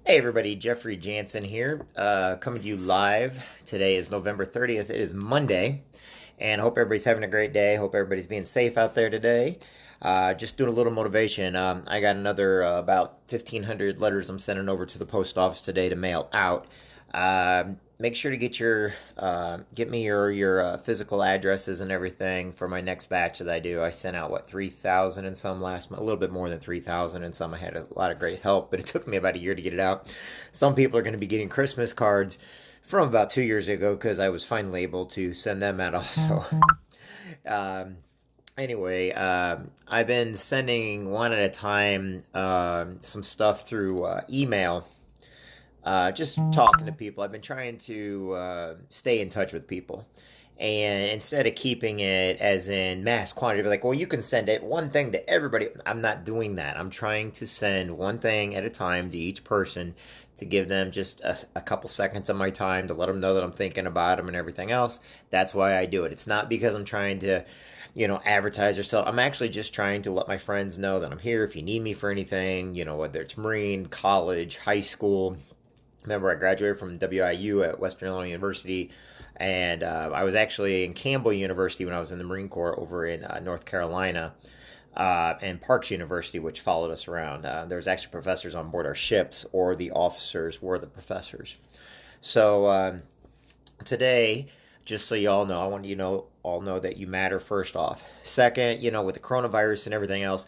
Hey everybody, Jeffrey Jansen here, coming to you live. Today is November 30th. It is Monday, and I hope everybody's having a great day. Hope everybody's being safe out there today. Just doing a little motivation. I got another about 1,500 letters I'm sending over to the post office today to mail out. Make sure to get me your physical addresses and everything for my next batch that I do. I sent out 3,000 and some last month, a little bit more than 3,000 and some. I had a lot of great help, but it took me about a year to get it out. Some people are going to be getting Christmas cards from about 2 years ago because I was finally able to send them out also. um, anyway, I've been sending one at a time some stuff through email, just talking to people. I've been trying to stay in touch with people. And instead of keeping it as in mass quantity, be like, well, you can send it one thing to everybody. I'm not doing that. I'm trying to send one thing at a time to each person to give them just a couple seconds of my time to let them know that I'm thinking about them and everything else. That's why I do it. It's not because I'm trying to, advertise or sell. I'm actually just trying to let my friends know that I'm here if you need me for anything, whether it's Marine, college, high school. Remember, I graduated from WIU at Western Illinois University, and I was actually in Campbell University when I was in the Marine Corps over in North Carolina, and Parks University, which followed us around. There was actually professors on board our ships, or the officers were the professors. So today, just so you all know, I want you to all know that you matter first off. Second, with the coronavirus and everything else,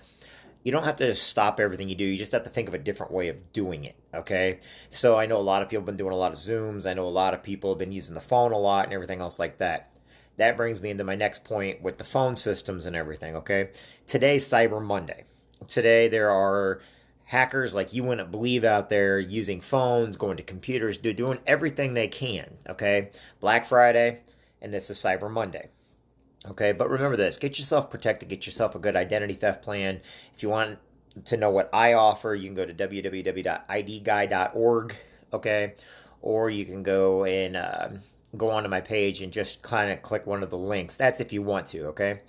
you don't have to stop everything you do. You just have to think of a different way of doing it, okay? So I know a lot of people have been doing a lot of Zooms. I know a lot of people have been using the phone a lot and everything else like that. That brings me into my next point with the phone systems and everything, okay? Today's Cyber Monday. Today there are hackers like you wouldn't believe out there using phones, going to computers, doing everything they can, okay? Black Friday, and this is Cyber Monday. Okay, but remember this, get yourself protected, get yourself a good identity theft plan. If you want to know what I offer, you can go to www.idguy.org, okay? Or you can go and go onto my page and just kind of click one of the links. That's if you want to, okay?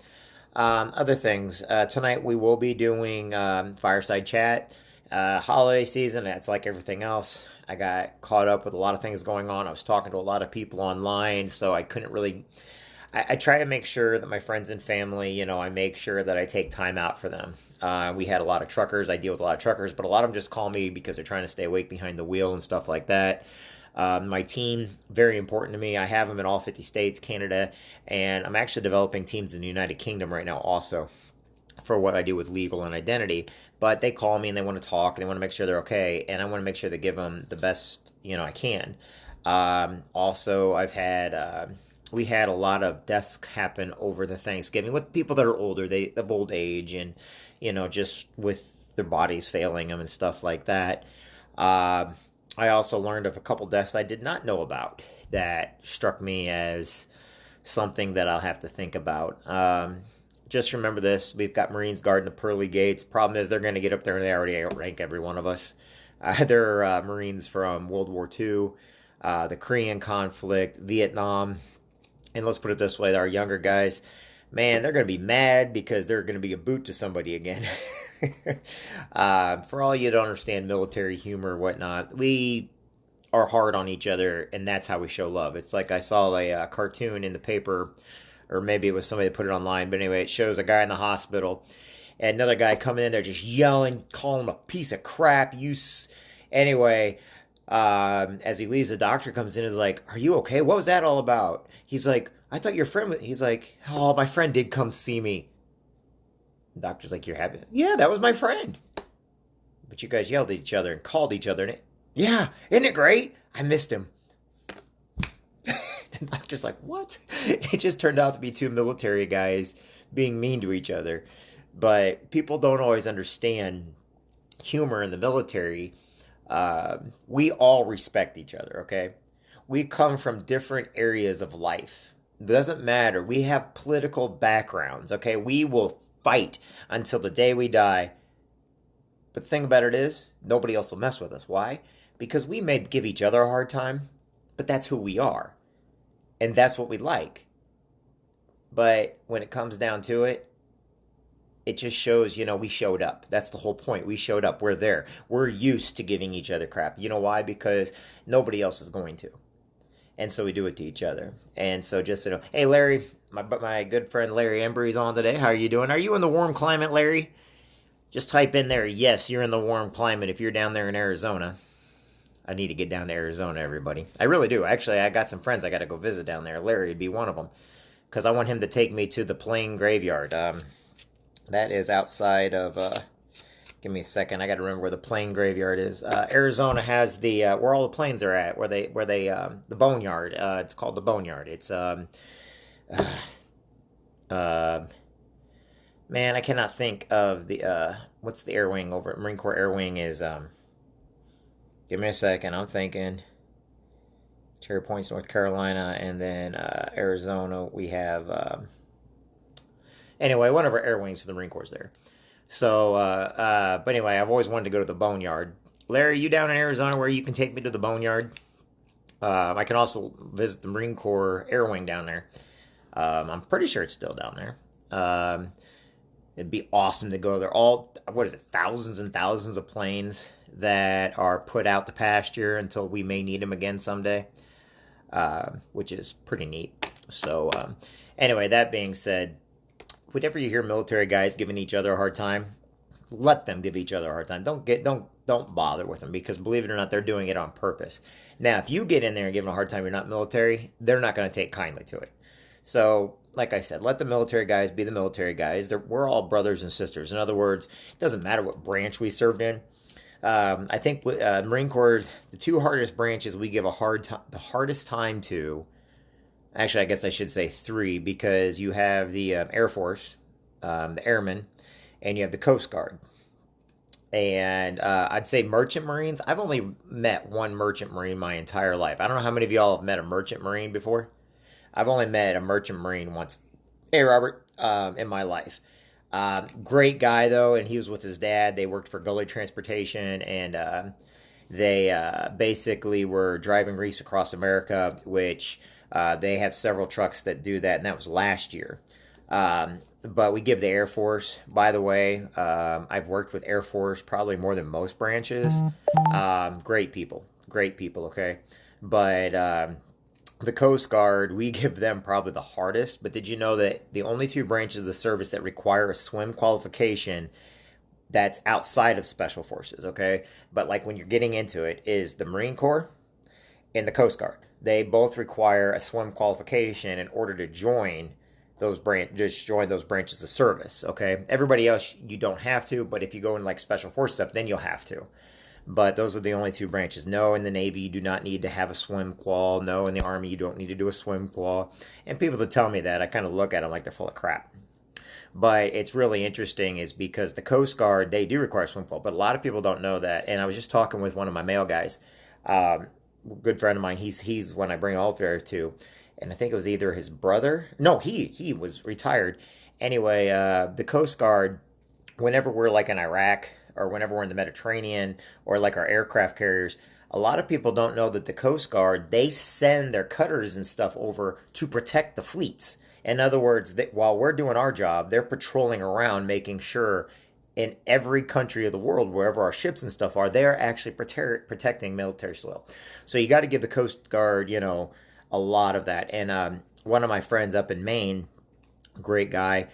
Other things, tonight we will be doing fireside chat. Holiday season, it's like everything else. I got caught up with a lot of things going on. I was talking to a lot of people online, so I couldn't really I try to make sure that my friends and family, I make sure that I take time out for them. We had a lot of truckers. I deal with a lot of truckers, but a lot of them just call me because they're trying to stay awake behind the wheel and stuff like that. My team, very important to me. I have them in all 50 states, Canada, and I'm actually developing teams in the United Kingdom right now also for what I do with legal and identity. But they call me and they want to talk and they want to make sure they're okay, and I want to make sure they give them the best, I can. Also, we had a lot of deaths happen over the Thanksgiving with people that are older, they of old age, and just with their bodies failing them and stuff like that. I also learned of a couple deaths I did not know about that struck me as something that I'll have to think about. Just remember this: we've got Marines guarding the pearly gates. Problem is, they're going to get up there and they already outrank every one of us. They're Marines from World War II, the Korean conflict, Vietnam. And let's put it this way, our younger guys, man, they're going to be mad because they're going to be a boot to somebody again. For all you that don't understand military humor or whatnot, we are hard on each other, and that's how we show love. It's like I saw a cartoon in the paper, or maybe it was somebody that put it online, but anyway, it shows a guy in the hospital, and another guy coming in there just yelling, calling him a piece of crap. Anyway, as he leaves, the doctor comes in and is like, "Are you okay? What was that all about?" He's like, "I thought your friend," he's like, "Oh, my friend did come see me." The doctor's like, "You're happy?" "Yeah, that was my friend." "But you guys yelled at each other and called each other, and yeah, isn't it great? I missed him." The doctor's like, "What?" It just turned out to be two military guys being mean to each other. But people don't always understand humor in the military. We all respect each other, okay? We come from different areas of life. It doesn't matter. We have political backgrounds, okay? We will fight until the day we die. But the thing about it is, nobody else will mess with us. Why? Because we may give each other a hard time, but that's who we are. And that's what we like. But when it comes down to it, it just shows, we showed up. That's the whole point. We showed up. We're there. We're used to giving each other crap. You know why? Because nobody else is going to. And so we do it to each other. And so just hey Larry, my good friend Larry Embry's on today. How are you doing? Are you in the warm climate, Larry? Just type in there, yes, you're in the warm climate if you're down there in Arizona. I need to get down to Arizona, everybody. I really do. Actually, I got some friends I got to go visit down there. Larry would be one of them because I want him to take me to the Plain Graveyard. That is outside of. Give me a second. I got to remember where the Plain Graveyard is. Arizona has the where all the planes are at. Where they the Boneyard. It's called the Boneyard. It's man, I cannot think of the what's the air wing over at Marine Corps Air Wing is. Give me a second. I'm thinking. Cherry Point, North Carolina, and then Arizona. We have anyway, one of our air wings for the Marine Corps is there. So, but anyway, I've always wanted to go to the Boneyard. Larry, you down in Arizona where you can take me to the Boneyard? I can also visit the Marine Corps Air Wing down there. I'm pretty sure it's still down there. It'd be awesome to go there. All, what is it, thousands and thousands of planes that are put out to pasture until we may need them again someday, which is pretty neat. So, anyway, that being said, whenever you hear military guys giving each other a hard time, let them give each other a hard time. Don't bother with them because believe it or not, they're doing it on purpose. Now, if you get in there and give them a hard time, you're not military, they're not going to take kindly to it. So, like I said, let the military guys be the military guys. We're all brothers and sisters. In other words, it doesn't matter what branch we served in. I think Marine Corps, the two hardest branches we give the hardest time to. Actually, I guess I should say three because you have the Air Force, the Airmen, and you have the Coast Guard. And I'd say Merchant Marines. I've only met one Merchant Marine my entire life. I don't know how many of y'all have met a Merchant Marine before. I've only met a Merchant Marine once. Hey, Robert, in my life. Great guy, though, and he was with his dad. They worked for Gully Transportation, and they basically were driving grease across America, which they have several trucks that do that, and that was last year. But we give the Air Force, by the way, I've worked with Air Force probably more than most branches. Great people, okay? But the Coast Guard, we give them probably the hardest. But did you know that the only two branches of the service that require a swim qualification that's outside of Special Forces, okay? But like when you're getting into it is the Marine Corps and the Coast Guard. They both require a swim qualification in order to join those branches of service, okay? Everybody else, you don't have to, but if you go in like Special Forces stuff, then you'll have to. But those are the only two branches. No, in the Navy, you do not need to have a swim qual. No, in the Army, you don't need to do a swim qual. And people that tell me that, I kind of look at them like they're full of crap. But it's really interesting is because the Coast Guard, they do require a swim qual. But a lot of people don't know that. And I was just talking with one of my male guys, good friend of mine. He's when I bring all there too. And I think it was either his brother. No, he was retired. Anyway, the Coast Guard, whenever we're like in Iraq, or whenever we're in the Mediterranean or like our aircraft carriers, a lot of people don't know that the Coast Guard, they send their cutters and stuff over to protect the fleets. In other words, while we're doing our job, they're patrolling around making sure in every country of the world, wherever our ships and stuff are, they're actually protecting military soil. So you got to give the Coast Guard, a lot of that. And one of my friends up in Maine, great guy,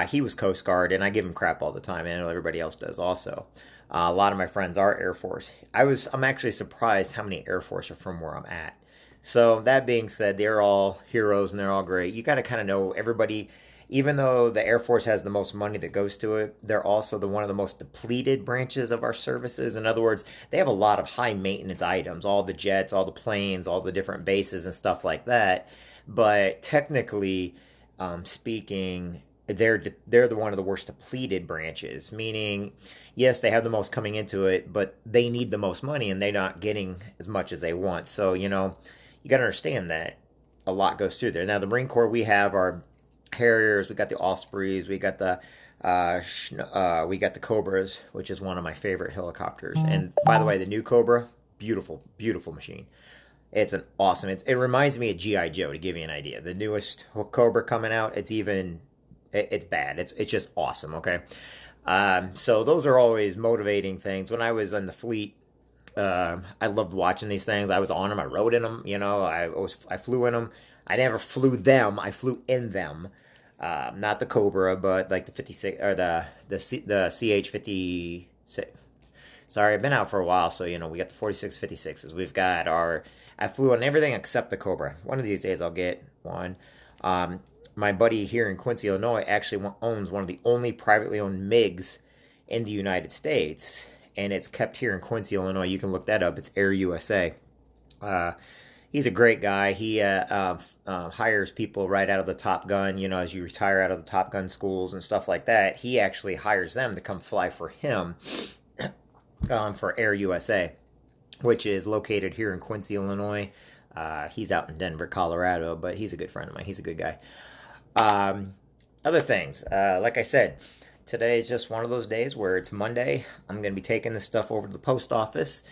he was Coast Guard, and I give him crap all the time, and I know everybody else does also. A lot of my friends are Air Force. I'm actually surprised how many Air Force are from where I'm at. So that being said, they're all heroes and they're all great. You got to kind of know everybody. Even though the Air Force has the most money that goes to it, they're also one of the most depleted branches of our services. In other words, they have a lot of high maintenance items, all the jets, all the planes, all the different bases and stuff like that. But technically speaking, they're one of the worst depleted branches, meaning yes, they have the most coming into it, but they need the most money and they're not getting as much as they want. So you got to understand that a lot goes through there. Now the Marine Corps, we have our Harriers, we got the Ospreys, we got the Cobras, which is one of my favorite helicopters. And by the way, the new Cobra, beautiful machine. It's an awesome. It reminds me of GI Joe, to give you an idea. The newest Cobra coming out, it's even It's bad. It's just awesome. Okay. So those are always motivating things. When I was in the fleet, I loved watching these things. I was on them. I rode in them. I flew in them. I never flew them. I flew in them. Not the Cobra, but like the 56 or the CH 56. Sorry, I've been out for a while, so we got the 46 56s. We've got our. I flew on everything except the Cobra. One of these days I'll get one. My buddy here in Quincy, Illinois, actually owns one of the only privately owned MiGs in the United States, and it's kept here in Quincy, Illinois. You can look that up. It's Air USA. He's a great guy. He hires people right out of the Top Gun. As you retire out of the Top Gun schools and stuff like that, he actually hires them to come fly for him for Air USA, which is located here in Quincy, Illinois. He's out in Denver, Colorado, but he's a good friend of mine. He's a good guy. Other things, like I said, today is just one of those days where it's Monday. I'm going to be taking this stuff over to the post office.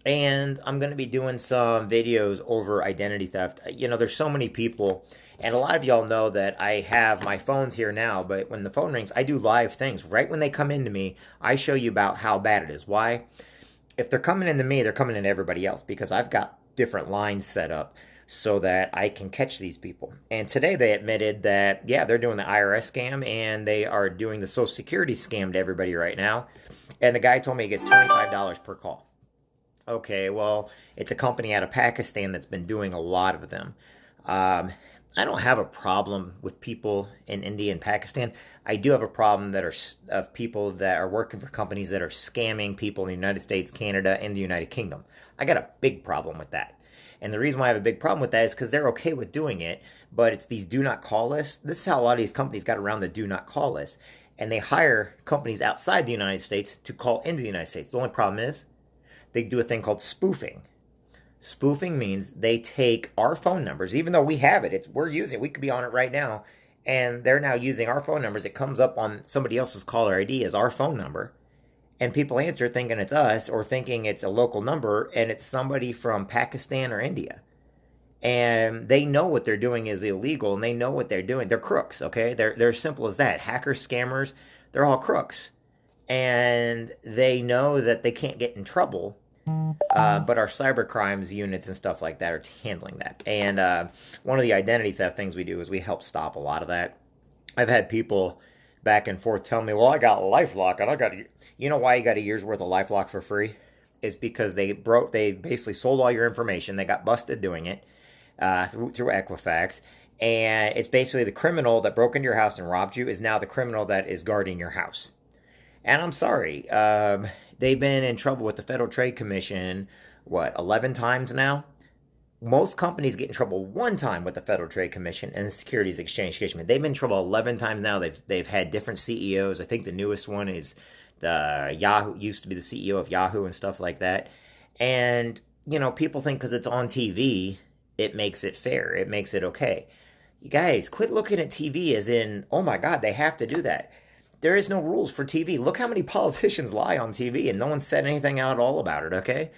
And I'm going to be doing some videos over identity theft. There's so many people, and a lot of y'all know that I have my phones here now, but when the phone rings, I do live things. Right when they come into me, I show you about how bad it is. Why? If they're coming into me, they're coming into everybody else because I've got different lines set up so that I can catch these people. And today they admitted that, yeah, they're doing the IRS scam and they are doing the Social Security scam to everybody right now. And the guy told me he gets $25 per call. Okay, well, it's a company out of Pakistan that's been doing a lot of them. I don't have a problem with people in India and Pakistan. I do have a problem of people that are working for companies that are scamming people in the United States, Canada, and the United Kingdom. I got a big problem with that. And the reason why I have a big problem with that is because they're okay with doing it, but it's these do not call lists. This is how a lot of these companies got around the do not call list. And they hire companies outside the United States to call into the United States. The only problem is they do a thing called spoofing. Spoofing means they take our phone numbers, even though we have it, we're using it, we could be on it right now, and they're now using our phone numbers. It comes up on somebody else's caller ID as our phone number, and people answer thinking it's us or thinking it's a local number, and it's somebody from Pakistan or India. And they know what they're doing is illegal, and they know what they're doing. They're crooks, okay? They're as simple as that. Hackers, scammers, they're all crooks. And they know that they can't get in trouble, but our cyber crimes units and stuff like that are handling that. And one of the identity theft things we do is we help stop a lot of that. I've had people back and forth tell me, well, I got LifeLock, and you know why you got a year's worth of LifeLock for free? Is because they basically sold all your information. They got busted doing it through Equifax. And it's basically the criminal that broke into your house and robbed you is now the criminal that is guarding your house. And I'm sorry, they've been in trouble with the Federal Trade Commission, 11 times now? Most companies get in trouble one time with the Federal Trade Commission and the Securities Exchange Commission. They've been in trouble 11 times now. They've had different CEOs. I think the newest one is the Yahoo, used to be the CEO of Yahoo and stuff like that. And, people think because it's on TV, it makes it fair. It makes it okay. You guys, quit looking at TV as in, oh my God, they have to do that. There is no rules for TV. Look how many politicians lie on TV and no one said anything out at all about it, okay?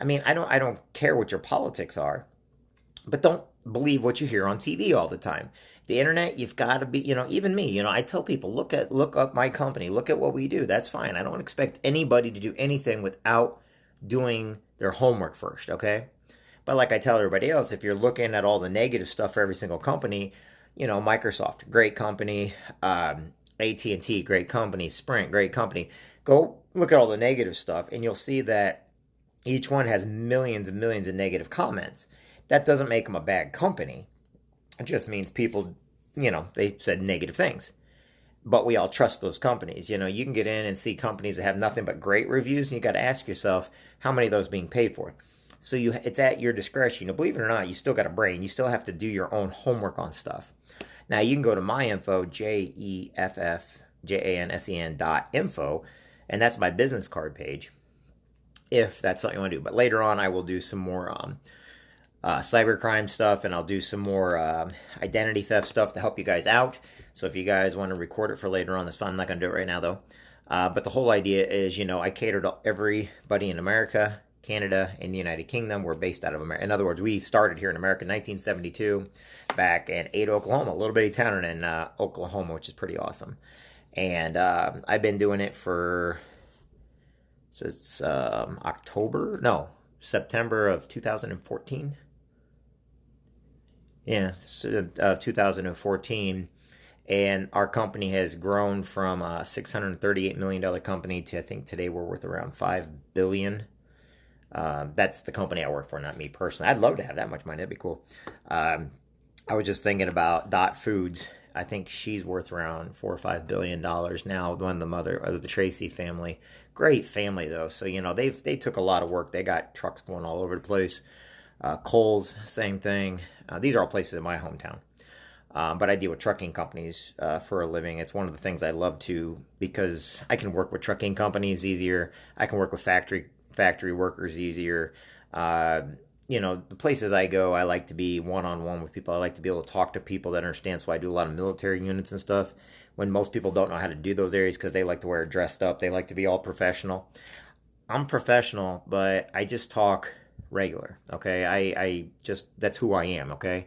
I mean, I don't care what your politics are, but don't believe what you hear on TV all the time. The internet, you've got to be, even me, I tell people, look up my company, look at what we do. That's fine. I don't expect anybody to do anything without doing their homework first, okay? But like I tell everybody else, if you're looking at all the negative stuff for every single company, Microsoft, great company, AT&T, great company, Sprint, great company. Go look at all the negative stuff and you'll see that each one has millions and millions of negative comments. That doesn't make them a bad company. It just means people, they said negative things. But we all trust those companies. You can get in and see companies that have nothing but great reviews, and you got to ask yourself, how many of those being paid for? So it's at your discretion. Believe it or not, you still got a brain. You still have to do your own homework on stuff. Now, you can go to myinfo, JEFFJANSEN.info, and that's my business card page, if that's something you want to do. But later on, I will do some more cybercrime stuff, and I'll do some more identity theft stuff to help you guys out. So if you guys want to record it for later on, that's fine. I'm not going to do it right now, though. But the whole idea is, I cater to everybody in America, Canada, and the United Kingdom. We're based out of America. In other words, we started here in America in 1972, back in Ada, Oklahoma, a little bitty town in Oklahoma, which is pretty awesome. And I've been doing it for since September of 2014. Yeah, 2014. And our company has grown from a $638 million company to, I think today we're worth around $5 billion. That's the company I work for, not me personally. I'd love to have that much money. That'd be cool. I was just thinking about Dot Foods. I think she's worth around $4 or $5 billion now. One, the mother of the Tracy family, great family though. So they took a lot of work. They got trucks going all over the place. Kohl's, same thing. These are all places in my hometown. But I deal with trucking companies for a living. It's one of the things I love to, because I can work with trucking companies easier. I can work with factory workers easier. The places I go, I like to be one-on-one with people. I like to be able to talk to people that understand. So I do a lot of military units and stuff, when most people don't know how to do those areas because they like to wear dressed up. They like to be all professional. I'm professional, but I just talk regular. Okay, I just, that's who I am. Okay.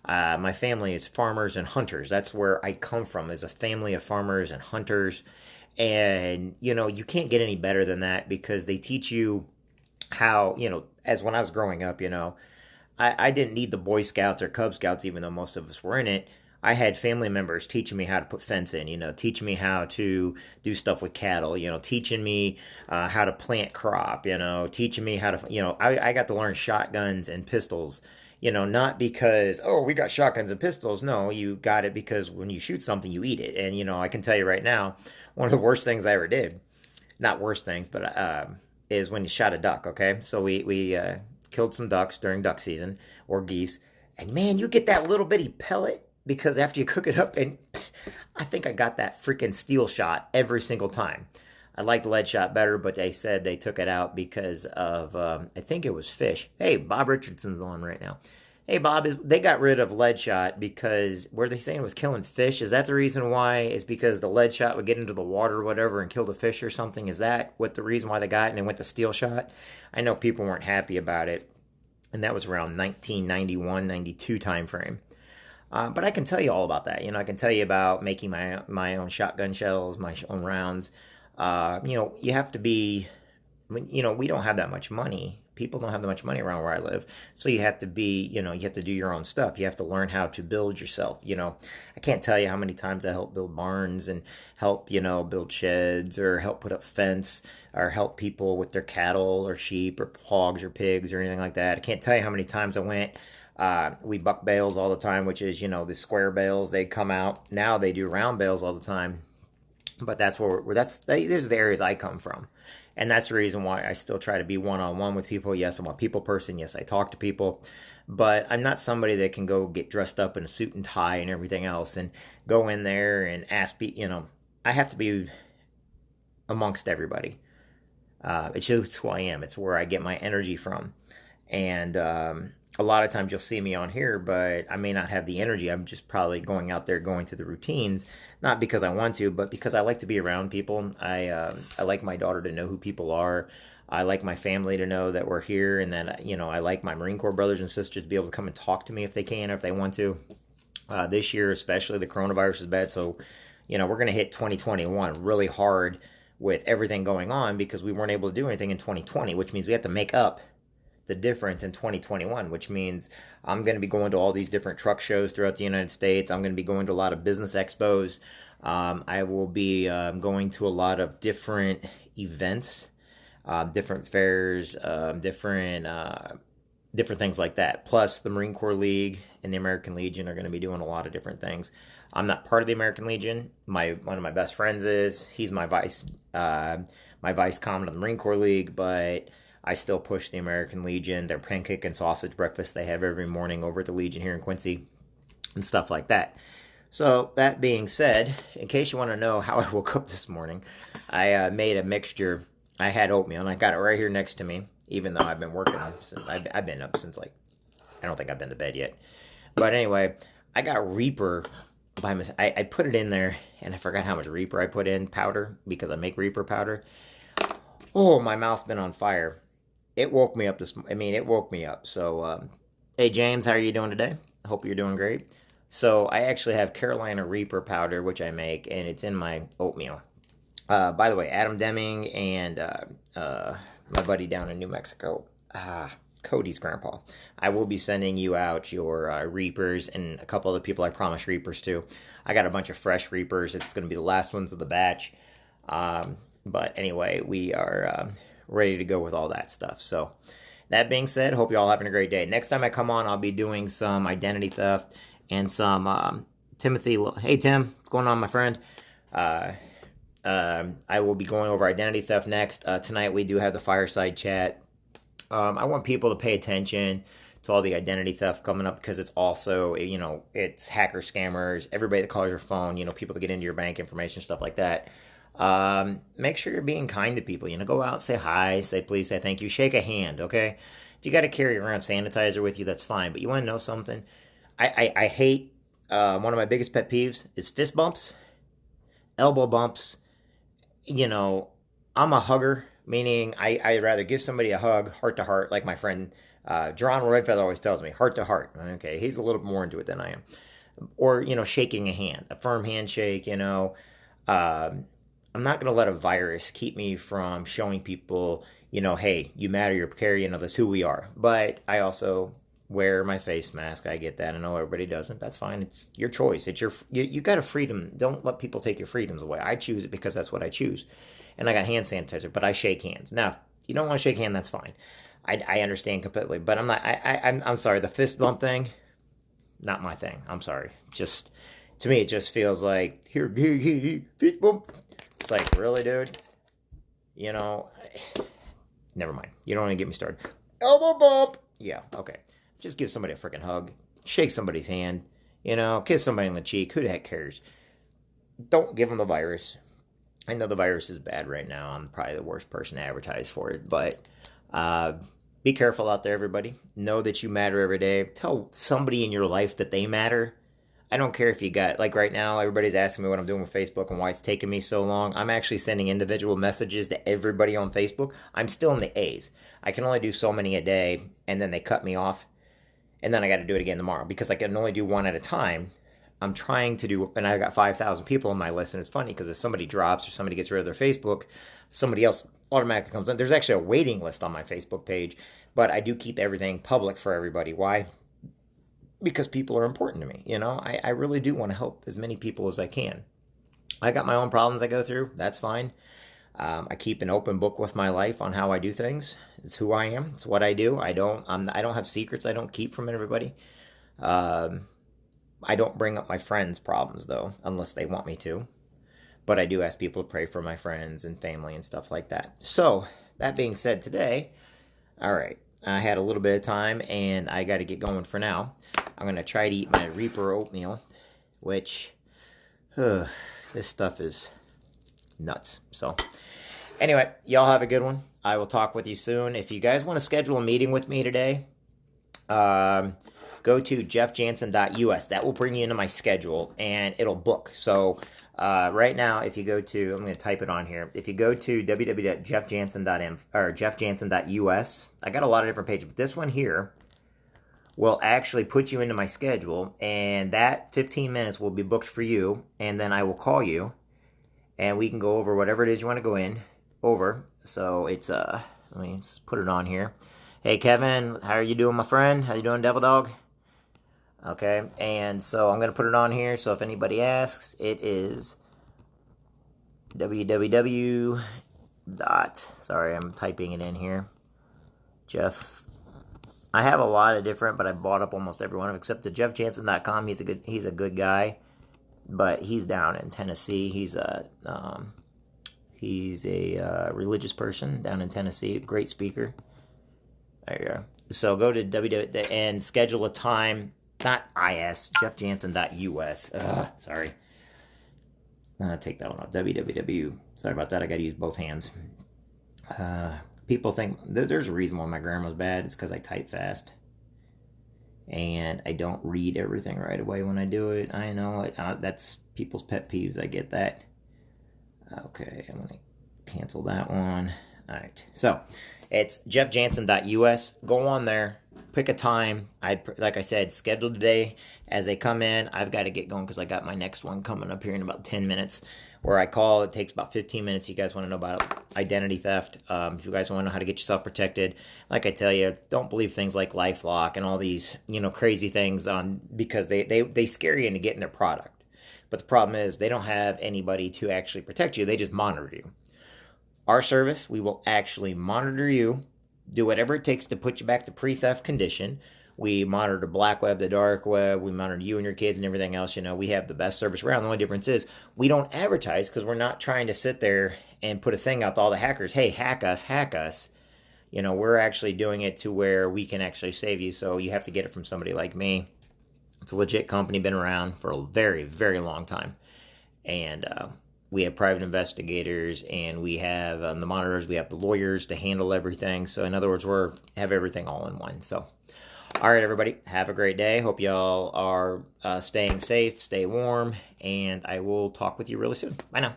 My family is farmers and hunters. That's where I come from, is a family of farmers and hunters. And, you can't get any better than that, because they teach you how, as when I was growing up, I didn't need the Boy Scouts or Cub Scouts, even though most of us were in it. I had family members teaching me how to put fence in, teaching me how to do stuff with cattle, teaching me how to plant crop, teaching me how to, I got to learn shotguns and pistols. Not because, oh, we got shotguns and pistols. No, you got it because when you shoot something, you eat it. And, I can tell you right now, one of the worst things I ever did, not worst things, but is when you shot a duck, okay? So we killed some ducks during duck season, or geese. And man, you get that little bitty pellet, because after you cook it up, and I think I got that freaking steel shot every single time. I liked the lead shot better, but they said they took it out because of, I think it was fish. Hey, Bob Richardson's on right now. Hey, Bob, they got rid of lead shot because, were they saying it was killing fish? Is that the reason why? Is because the lead shot would get into the water or whatever and kill the fish or something? Is that what the reason why they got it and they went to steel shot? I know people weren't happy about it, and that was around 1991, 92 time frame. But I can tell you all about that. I can tell you about making my own shotgun shells, my own rounds. You have to be, we don't have that much money. People don't have that much money around where I live. So you have to be, you have to do your own stuff. You have to learn how to build yourself. I can't tell you how many times I help build barns and help, build sheds, or help put up fence, or help people with their cattle or sheep or hogs or pigs or anything like that. I can't tell you how many times I went. We buck bales all the time, which is, the square bales. They come out. Now they do round bales all the time. But that's these are the areas I come from. And that's the reason why I still try to be one-on-one with people. Yes, I'm a people person. Yes, I talk to people. But I'm not somebody that can go get dressed up in a suit and tie and everything else and go in there and ask people, I have to be amongst everybody. It's just who I am. It's where I get my energy from. And a lot of times you'll see me on here, but I may not have the energy. I'm just probably going out there, going through the routines, not because I want to, but because I like to be around people. I like my daughter to know who people are. I like my family to know that we're here, and that, I like my Marine Corps brothers and sisters to be able to come and talk to me if they can or if they want to. This year, especially, the coronavirus is bad, so, we're going to hit 2021 really hard with everything going on, because we weren't able to do anything in 2020, which means we have to make up the difference in 2021, which means I'm going to be going to all these different truck shows throughout the United States. I'm going to be going to a lot of business expos. I will be going to a lot of different events, different fairs, different things like that. Plus, the Marine Corps League and the American Legion are going to be doing a lot of different things. I'm not part of the American Legion. One of my best friends is. He's my vice commandant of the Marine Corps League, but I still push the American Legion, their pancake and sausage breakfast they have every morning over at the Legion here in Quincy, and stuff like that. So that being said, in case you want to know how I woke up this morning, I made a mixture. I had oatmeal, and I got it right here next to me, even though I've been working since I've been up since, like, I don't think I've been to bed yet. But anyway, I got Reaper by mistake. I put it in there, and I forgot how much Reaper I put in powder, because I make Reaper powder. Oh, my mouth's been on fire. it woke me up I mean, it woke me up. So, hey James, how are you doing today? I hope you're doing great. So I actually have Carolina Reaper powder, which I make, and it's in my oatmeal. By the way, Adam Deming and my buddy down in New Mexico, Cody's grandpa, I will be sending you out your Reapers and a couple other people I promised Reapers to. I got a bunch of fresh Reapers. It's going to be the last ones of the batch. But anyway, we are ready to go with all that stuff. So that being said, hope you all having a great day. Next time I come on, I'll be doing some identity theft and some Timothy. Hey Tim, what's going on, my friend? I will be going over identity theft next. Tonight we do have the fireside chat. I want people to pay attention to all the identity theft coming up because it's also, it's hacker scammers, everybody that calls your phone, people that get into your bank information, stuff like that. Make sure you're being kind to people. Go out, say hi, say please, say thank you, shake a hand, okay? If you got to carry around sanitizer with you, that's fine. But you want to know something? I hate, one of my biggest pet peeves is fist bumps, elbow bumps. I'm a hugger, meaning I'd rather give somebody a hug, heart to heart, like my friend Geronimo Redfeather always tells me, heart to heart. Okay, he's a little more into it than I am. Or, shaking a hand, a firm handshake, I'm not going to let a virus keep me from showing people, hey, you matter, you're precarious, that's who we are. But I also wear my face mask. I get that. I know everybody doesn't. That's fine. It's your choice. It's you got a freedom. Don't let people take your freedoms away. I choose it because that's what I choose. And I got hand sanitizer, but I shake hands. Now, if you don't want to shake hands, that's fine. I understand completely. But I'm not, I'm sorry. The fist bump thing, not my thing. I'm sorry. Just, to me, it just feels like, here, fist bump. It's like, really, dude? Never mind. You don't want to get me started. Elbow bump. Yeah, okay. Just give somebody a freaking hug. Shake somebody's hand. Kiss somebody on the cheek. Who the heck cares? Don't give them the virus. I know the virus is bad right now. I'm probably the worst person to advertise for it. But be careful out there, everybody. Know that you matter every day. Tell somebody in your life that they matter. I don't care if you got, like right now, everybody's asking me what I'm doing with Facebook and why it's taking me so long. I'm actually sending individual messages to everybody on Facebook. I'm still in the A's. I can only do so many a day, and then they cut me off. And then I got to do it again tomorrow because I can only do one at a time. I'm trying to do, and I got 5,000 people on my list, and it's funny because if somebody drops or somebody gets rid of their Facebook, somebody else automatically comes in. There's actually a waiting list on my Facebook page, but I do keep everything public for everybody. Why? Because people are important to me. I really do want to help as many people as I can. I got my own problems I go through. That's fine. I keep an open book with my life on how I do things. It's who I am. It's what I do. I don't have secrets I don't keep from everybody. I don't bring up my friends' problems though, unless they want me to. But I do ask people to pray for my friends and family and stuff like that. So that being said, today, all right, I had a little bit of time and I got to get going for now. I'm going to try to eat my Reaper oatmeal, which, this stuff is nuts. So, anyway, y'all have a good one. I will talk with you soon. If you guys want to schedule a meeting with me today, go to jeffjansen.us. That will bring you into my schedule, and it'll book. So, right now, if you go to, I'm going to type it on here. If you go to jeffjansen.us, I got a lot of different pages, but this one here will actually put you into my schedule, and that 15 minutes will be booked for you, and then I will call you, and we can go over whatever it is you want to go over. So it's, let me just put it on here. Hey, Kevin, how are you doing, my friend? How you doing, Devil Dog? Okay, and so I'm going to put it on here, so if anybody asks, it is www. Sorry, I'm typing it in here. Jeff. I have a lot of different, but I bought up almost every one of them except the jeffjansen.com. He's a good guy, but he's down in Tennessee. He's a religious person down in Tennessee. Great speaker. There you go. So go to www and schedule a time. Not is jeffjansen.us. Sorry. Take that one off. www. Sorry about that. I got to use both hands. People think there's a reason why my grammar's bad. It's because I type fast. And I don't read everything right away when I do it. I know that's people's pet peeves. I get that. Okay, I'm going to cancel that one. All right. So it's jeffjansen.us. Go on there. Pick a time. Like I said, schedule today as they come in. I've got to get going because I got my next one coming up here in about 10 minutes where I call. It takes about 15 minutes. You guys want to know about identity theft. If you guys want to know how to get yourself protected, like I tell you, don't believe things like LifeLock and all these, crazy things because they scare you into getting their product. But the problem is they don't have anybody to actually protect you. They just monitor you. Our service, we will actually monitor you, do whatever it takes to put you back to pre-theft condition. We monitor the black web, the dark web. We monitor you and your kids and everything else. We have the best service around. The only difference is we don't advertise because we're not trying to sit there and put a thing out to all the hackers. Hey, hack us, hack us. We're actually doing it to where we can actually save you. So you have to get it from somebody like me. It's a legit company, been around for a very, very long time. And we have private investigators, and we have the monitors, we have the lawyers to handle everything. So in other words, we have everything all in one. So, all right, everybody, have a great day. Hope y'all are staying safe, stay warm, and I will talk with you really soon. Bye now.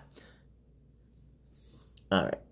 All right.